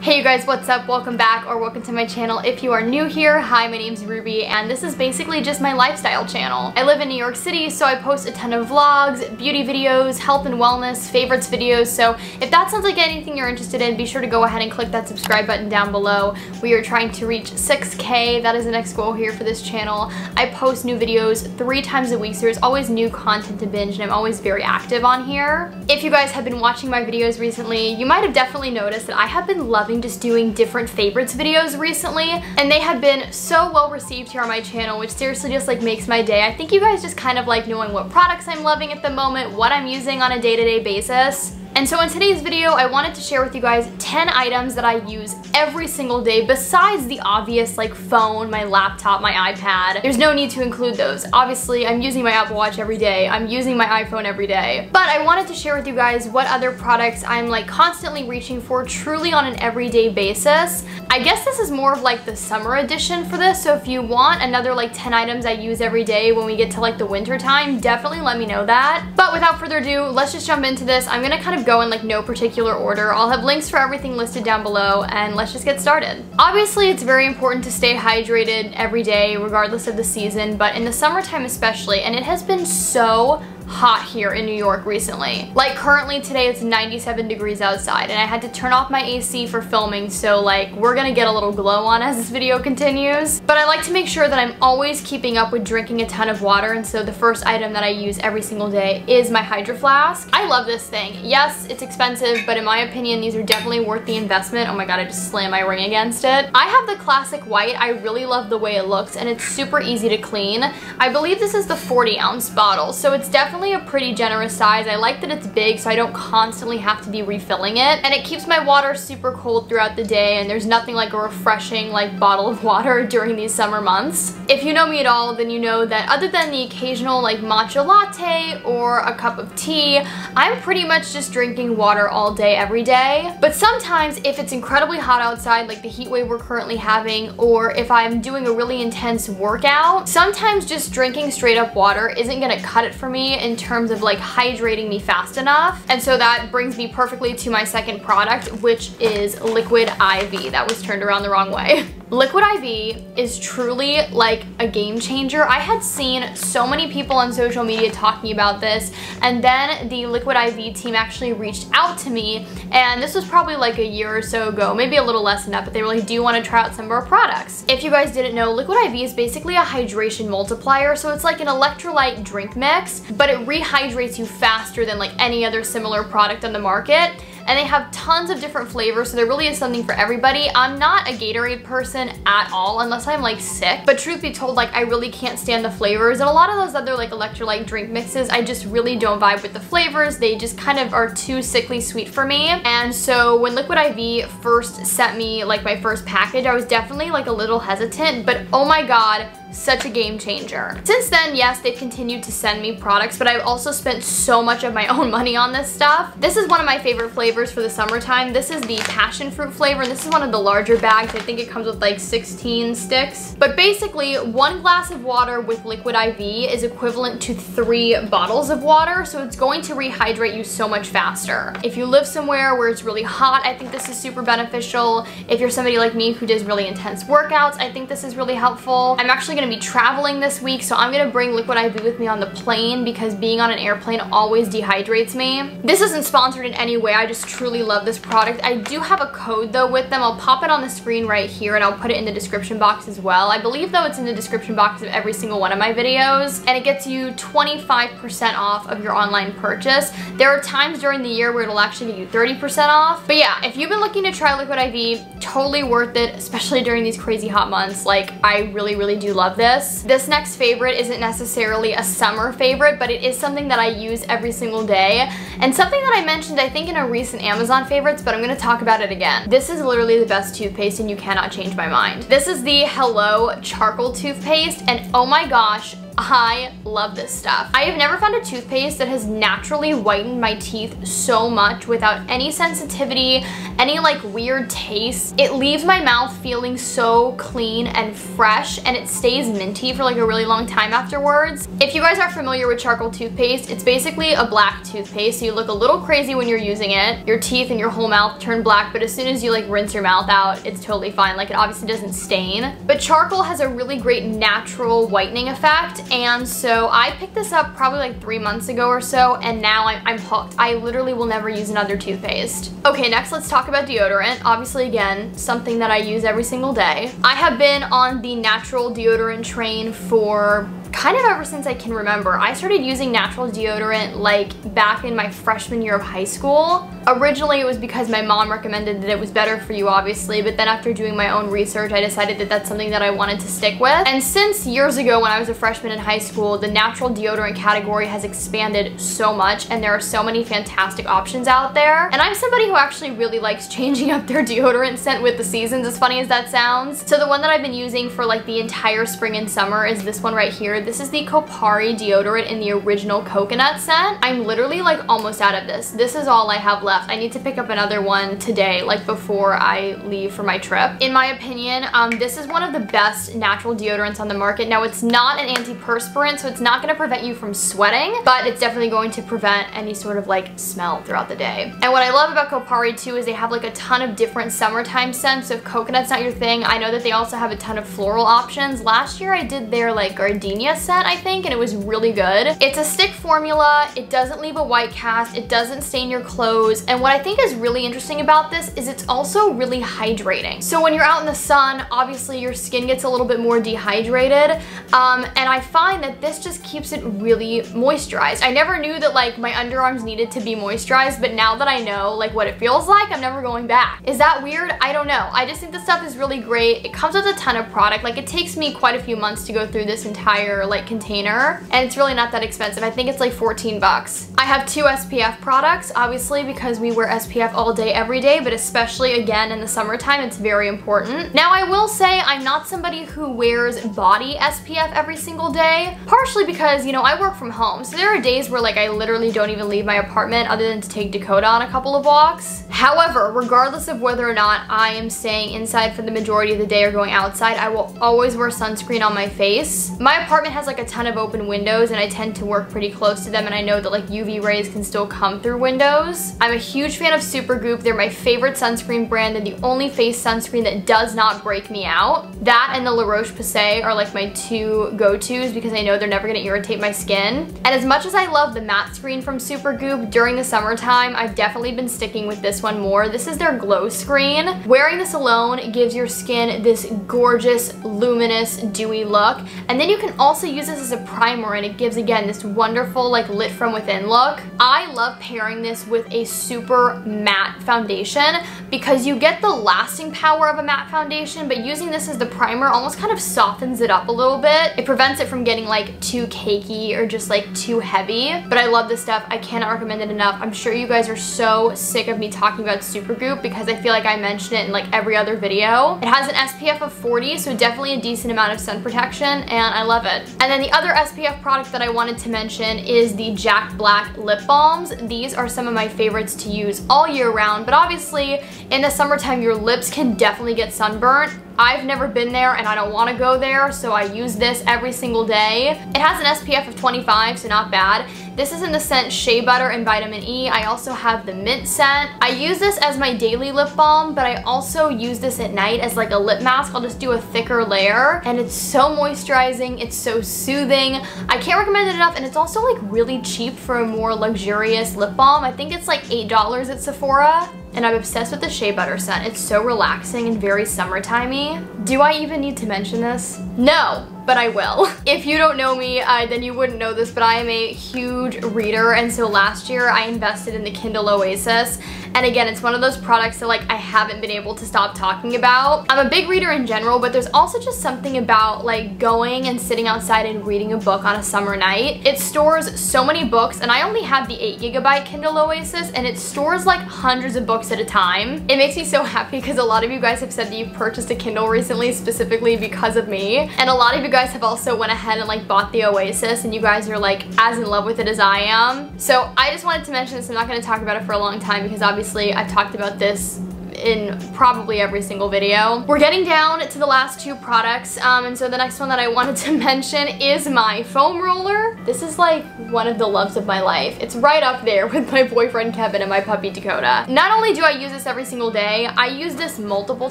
Hey you guys, what's up? Welcome back or welcome to my channel. If you are new here, hi, my name's Ruby and this is basically just my lifestyle channel. I live in New York City, so I post a ton of vlogs, beauty videos, health and wellness, favorites videos, so if that sounds like anything you're interested in, be sure to go ahead and click that subscribe button down below. We are trying to reach 6K, that is the next goal here for this channel. I post new videos 3 times a week, so there's always new content to binge and I'm always very active on here. If you guys have been watching my videos recently, you might have definitely noticed that I have been loving just doing different favorites videos recently, and they have been so well received here on my channel, which seriously just like makes my day. I think you guys just kind of like knowing what products I'm loving at the moment, what I'm using on a day-to-day basis. And so in today's video, I wanted to share with you guys 10 items that I use every single day besides the obvious like phone, my laptop, my iPad. There's no need to include those. Obviously, I'm using my Apple Watch every day. I'm using my iPhone every day. But I wanted to share with you guys what other products I'm like constantly reaching for truly on an everyday basis. I guess this is more of like the summer edition for this, so if you want another like 10 items I use every day when we get to like the winter time, definitely let me know that. But without further ado, let's just jump into this. I'm gonna kind of go in like no particular order. I'll have links for everything listed down below and let's just get started. Obviously, it's very important to stay hydrated every day regardless of the season, but in the summertime especially, and it has been so hot here in New York recently. Like currently today it's 97 degrees outside and I had to turn off my AC for filming, so like we're gonna get a little glow on as this video continues. But I like to make sure that I'm always keeping up with drinking a ton of water, and so the first item that I use every single day is my Hydro Flask. I love this thing. Yes, it's expensive, but in my opinion these are definitely worth the investment. Oh my god, I just slammed my ring against it. I have the classic white. I really love the way it looks and it's super easy to clean. I believe this is the 40-ounce bottle, so it's definitely a pretty generous size. I like that it's big so I don't constantly have to be refilling it, and it keeps my water super cold throughout the day, and there's nothing like a refreshing like bottle of water during these summer months. If you know me at all, then you know that other than the occasional like matcha latte or a cup of tea, I'm pretty much just drinking water all day every day. But sometimes if it's incredibly hot outside, like the heat wave we're currently having, or if I'm doing a really intense workout, sometimes just drinking straight up water isn't gonna cut it for me in terms of like hydrating me fast enough. And so that brings me perfectly to my second product, which is Liquid IV. That was turned around the wrong way. Liquid IV is truly like a game changer. I had seen so many people on social media talking about this, and then the Liquid IV team actually reached out to me, and this was probably like a year or so ago, maybe a little less than that, but they really do want to try out some of our products. If you guys didn't know, Liquid IV is basically a hydration multiplier, so it's like an electrolyte drink mix, but it rehydrates you faster than like any other similar product on the market. And they have tons of different flavors, so there really is something for everybody. I'm not a Gatorade person at all unless I'm like sick, but truth be told, like I really can't stand the flavors, and a lot of those other like electrolyte drink mixes, I just really don't vibe with the flavors. They just kind of are too sickly sweet for me. And so when Liquid IV first sent me like my first package, I was definitely like a little hesitant, but oh my god, such a game changer. Since then, yes, they've continued to send me products, but I've also spent so much of my own money on this stuff. This is one of my favorite flavors for the summertime. This is the passion fruit flavor, and this is one of the larger bags. I think it comes with like 16 sticks. But basically, 1 glass of water with Liquid IV is equivalent to 3 bottles of water, so it's going to rehydrate you so much faster. If you live somewhere where it's really hot, I think this is super beneficial. If you're somebody like me who does really intense workouts, I think this is really helpful. I'm actually gonna be traveling this week, so I'm gonna bring Liquid IV with me on the plane because being on an airplane always dehydrates me. This isn't sponsored in any way, I just truly love this product. I do have a code though with them. I'll pop it on the screen right here and I'll put it in the description box as well. I believe though it's in the description box of every single one of my videos, and it gets you 25% off of your online purchase. There are times during the year where it'll actually get you 30% off. But yeah, if you've been looking to try Liquid IV, totally worth it, especially during these crazy hot months. Like I really do love this. This next favorite isn't necessarily a summer favorite, but it is something that I use every single day, and something that I mentioned I think in a recent Amazon favorites, but I'm gonna talk about it again. This is literally the best toothpaste and you cannot change my mind. This is the Hello Charcoal Toothpaste, and oh my gosh, I love this stuff. I have never found a toothpaste that has naturally whitened my teeth so much without any sensitivity, any like weird taste. It leaves my mouth feeling so clean and fresh, and it stays minty for like a really long time afterwards. If you guys are familiar with charcoal toothpaste, it's basically a black toothpaste, so you look a little crazy when you're using it. Your teeth and your whole mouth turn black, but as soon as you like rinse your mouth out, it's totally fine. Like, it obviously doesn't stain. But charcoal has a really great natural whitening effect, and so I picked this up probably like 3 months ago or so, and now I'm hooked. I literally will never use another toothpaste. Okay, next let's talk about deodorant. Obviously, again, something that I use every single day. I have been on the natural deodorant train for kind of ever since I can remember. I started using natural deodorant like back in my freshman year of high school. Originally it was because my mom recommended that it was better for you, obviously, but then after doing my own research, I decided that that's something that I wanted to stick with. And since years ago when I was a freshman in high school, the natural deodorant category has expanded so much, and there are so many fantastic options out there. And I'm somebody who actually really likes changing up their deodorant scent with the seasons, as funny as that sounds. So the one that I've been using for like the entire spring and summer is this one right here. This is the Kopari deodorant in the original coconut scent. I'm literally like almost out of this. This is all I have left. I need to pick up another one today, like before I leave for my trip. In my opinion, this is one of the best natural deodorants on the market. Now, it's not an antiperspirant, so it's not gonna prevent you from sweating, but it's definitely going to prevent any sort of like smell throughout the day. And what I love about Kopari too is they have like a ton of different summertime scents. So if coconut's not your thing, I know that they also have a ton of floral options. Last year I did their like gardenia scent, I think, and it was really good. It's a stick formula. It doesn't leave a white cast. It doesn't stain your clothes. And what I think is really interesting about this is it's also really hydrating. So when you're out in the sun, obviously your skin gets a little bit more dehydrated. And I find that this just keeps it really moisturized. I never knew that like my underarms needed to be moisturized, but now that I know like what it feels like, I'm never going back. Is that weird? I don't know. I just think this stuff is really great. It comes with a ton of product. Like, it takes me quite a few months to go through this entire like container, and it's really not that expensive. I think it's like 14 bucks. I have 2 SPF products, obviously, because we wear SPF all day, every day, but especially again in the summertime, it's very important. Now, I will say I'm not somebody who wears body SPF every single day, partially because, you know, I work from home. So there are days where like I literally don't even leave my apartment other than to take Dakota on a couple of walks. However, regardless of whether or not I am staying inside for the majority of the day or going outside, I will always wear sunscreen on my face. My apartment has like a ton of open windows, and I tend to work pretty close to them, and I know that like UV rays can still come through windows. I'm a huge fan of Supergoop. They're my favorite sunscreen brand, and the only face sunscreen that does not break me out. That and the La Roche-Posay are like my 2 go-tos because I know they're never gonna irritate my skin. And as much as I love the matte screen from Supergoop, during the summertime, I've definitely been sticking with this one more. This is their glow screen. Wearing this alone gives your skin this gorgeous, luminous, dewy look. And then you can also use this as a primer, and it gives, again, this wonderful like lit from within look. I love pairing this with a super matte foundation because you get the lasting power of a matte foundation, but using this as the primer almost kind of softens it up a little bit. It prevents it from getting like too cakey or just like too heavy. But I love this stuff. I cannot recommend it enough. I'm sure you guys are so sick of me talking about Supergoop because I feel like I mention it in like every other video. It has an SPF of 40, so definitely a decent amount of sun protection, and I love it. And then the other SPF product that I wanted to mention is the Jack Black lip balms. These are some of my favorites to use all year round, but obviously in the summertime your lips can definitely get sunburnt. I've never been there and I don't want to go there, so I use this every single day. It has an SPF of 25, so not bad. This is in the scent Shea Butter and Vitamin E. I also have the mint scent. I use this as my daily lip balm, but I also use this at night as like a lip mask. I'll just do a thicker layer, and it's so moisturizing. It's so soothing. I can't recommend it enough, and it's also like really cheap for a more luxurious lip balm. I think it's like $8 at Sephora. And I'm obsessed with the Shea Butter scent. It's so relaxing and very summertimey. Do I even need to mention this? No, but I will. If you don't know me, then you wouldn't know this, but I am a huge reader, and so last year I invested in the Kindle Oasis. And again, it's one of those products that like I haven't been able to stop talking about. I'm a big reader in general, but there's also just something about like going and sitting outside and reading a book on a summer night. It stores so many books, and I only have the 8GB Kindle Oasis, and it stores like hundreds of books at a time. It makes me so happy because a lot of you guys have said that you've purchased a Kindle recently specifically because of me, and a lot of you guys have also went ahead and like bought the Oasis and you guys are like as in love with it as I am. So I just wanted to mention this. I'm not going to talk about it for a long time because obviously I've talked about this in probably every single video. We're getting down to the last two products, and so the next one that I wanted to mention is my foam roller. This is like one of the loves of my life. It's right up there with my boyfriend Kevin and my puppy Dakota. Not only do I use this every single day, I use this multiple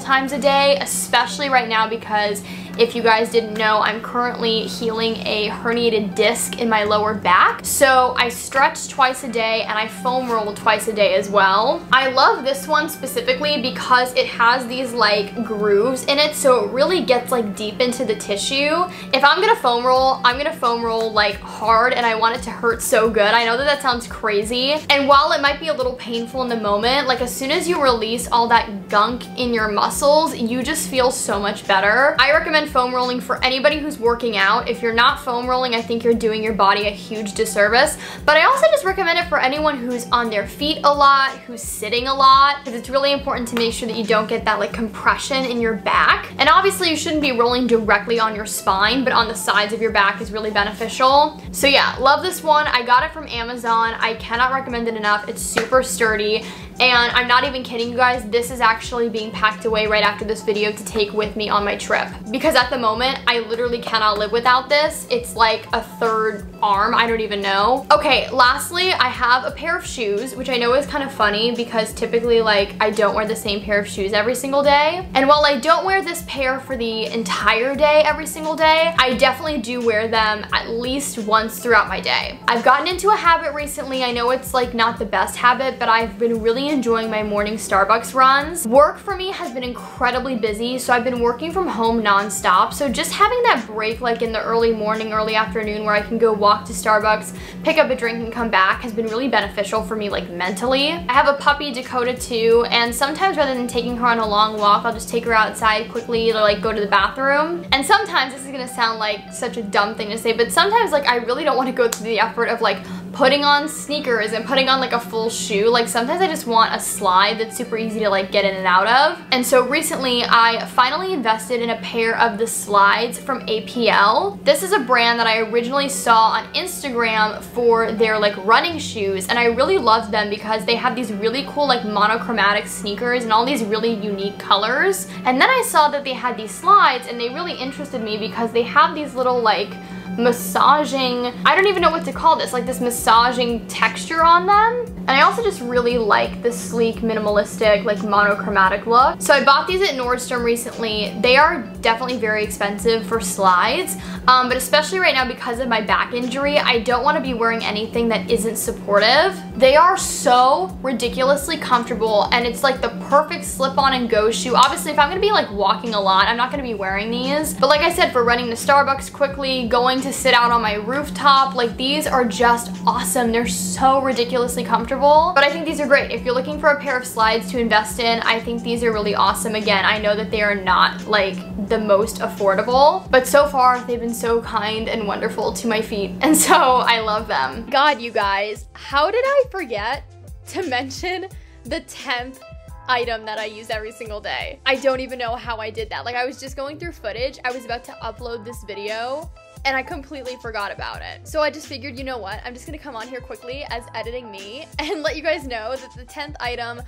times a day, especially right now because if you guys didn't know, I'm currently healing a herniated disc in my lower back. So I stretch twice a day and I foam roll twice a day as well. I love this one specifically because it has these like grooves in it, so it really gets like deep into the tissue. If I'm gonna foam roll, I'm gonna foam roll like hard and I want it to hurt so good. I know that that sounds crazy. And while it might be a little painful in the moment, like as soon as you release all that gunk in your muscles, you just feel so much better. I recommend foam rolling for anybody who's working out. If you're not foam rolling, I think you're doing your body a huge disservice. But I also just recommend it for anyone who's on their feet a lot, who's sitting a lot, because it's really important to make sure that you don't get that like compression in your back. And obviously you shouldn't be rolling directly on your spine, but on the sides of your back is really beneficial. So yeah, love this one. I got it from Amazon. I cannot recommend it enough. It's super sturdy. And I'm not even kidding you guys, this is actually being packed away right after this video to take with me on my trip. Because at the moment, I literally cannot live without this. It's like a third arm, I don't even know. Okay, lastly, I have a pair of shoes, which I know is kind of funny because typically like I don't wear the same pair of shoes every single day. And while I don't wear this pair for the entire day every single day, I definitely do wear them at least once throughout my day. I've gotten into a habit recently. I know it's like not the best habit, but I've been really enjoying my morning Starbucks runs. Work for me has been incredibly busy, so I've been working from home non-stop. So just having that break like in the early morning, early afternoon where I can go walk to Starbucks, pick up a drink and come back has been really beneficial for me like mentally. I have a puppy, Dakota, too, and sometimes rather than taking her on a long walk, I'll just take her outside quickly to like go to the bathroom. And sometimes, this is gonna sound like such a dumb thing to say, but sometimes like I really don't want to go through the effort of like putting on sneakers and putting on like a full shoe. Like sometimes I just want a slide that's super easy to like get in and out of. And so recently I finally invested in a pair of the slides from APL. This is a brand that I originally saw on Instagram for their like running shoes, and I really loved them because they have these really cool like monochromatic sneakers and all these really unique colors. And then I saw that they had these slides and they really interested me because they have these little like massaging, I don't even know what to call this, like this massaging texture on them. And I also just really like the sleek, minimalistic, like monochromatic look. So I bought these at Nordstrom recently. They are definitely very expensive for slides, but especially right now because of my back injury, I don't want to be wearing anything that isn't supportive. They are so ridiculously comfortable and it's like the perfect slip-on and go shoe. Obviously, if I'm gonna be like walking a lot, I'm not gonna be wearing these. But like I said, for running to Starbucks quickly, going to sit out on my rooftop, like these are just awesome. They're so ridiculously comfortable. But I think these are great. If you're looking for a pair of slides to invest in, I think these are really awesome. Again, I know that they are not like the most affordable, but so far they've been so kind and wonderful to my feet, and so I love them. God, you guys, how did I forget to mention the 10th item that I use every single day? I don't even know how I did that. Like I was just going through footage. I was about to upload this video and I completely forgot about it. So I just figured, you know what? I'm just gonna come on here quickly as editing me and let you guys know that the 10th item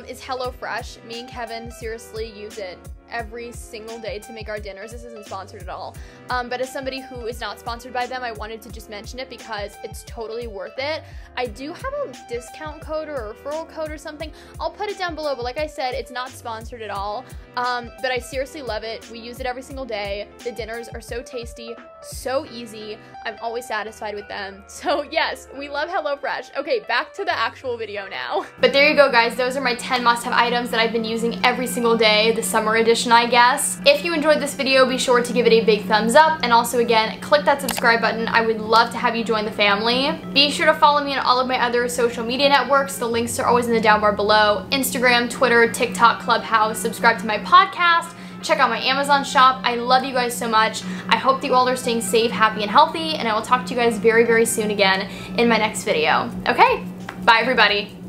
is HelloFresh. Me and Kevin seriously use it every single day to make our dinners. This isn't sponsored at all. But as somebody who is not sponsored by them, I wanted to just mention it because it's totally worth it. I do have a discount code or a referral code or something. I'll put it down below, but like I said, it's not sponsored at all. But I seriously love it. We use it every single day. The dinners are so tasty, so easy. I'm always satisfied with them. So yes, we love HelloFresh. Okay, back to the actual video now. But there you go, guys. Those are my 10 must-have items that I've been using every single day, the summer edition, I guess. If you enjoyed this video, be sure to give it a big thumbs up, and also again, click that subscribe button. I would love to have you join the family. Be sure to follow me on all of my other social media networks. The links are always in the down bar below. Instagram, Twitter, TikTok, Clubhouse. Subscribe to my podcast. Check out my Amazon shop. I love you guys so much. I hope that you all are staying safe, happy, and healthy, and I will talk to you guys very, very soon again in my next video. Okay, bye everybody.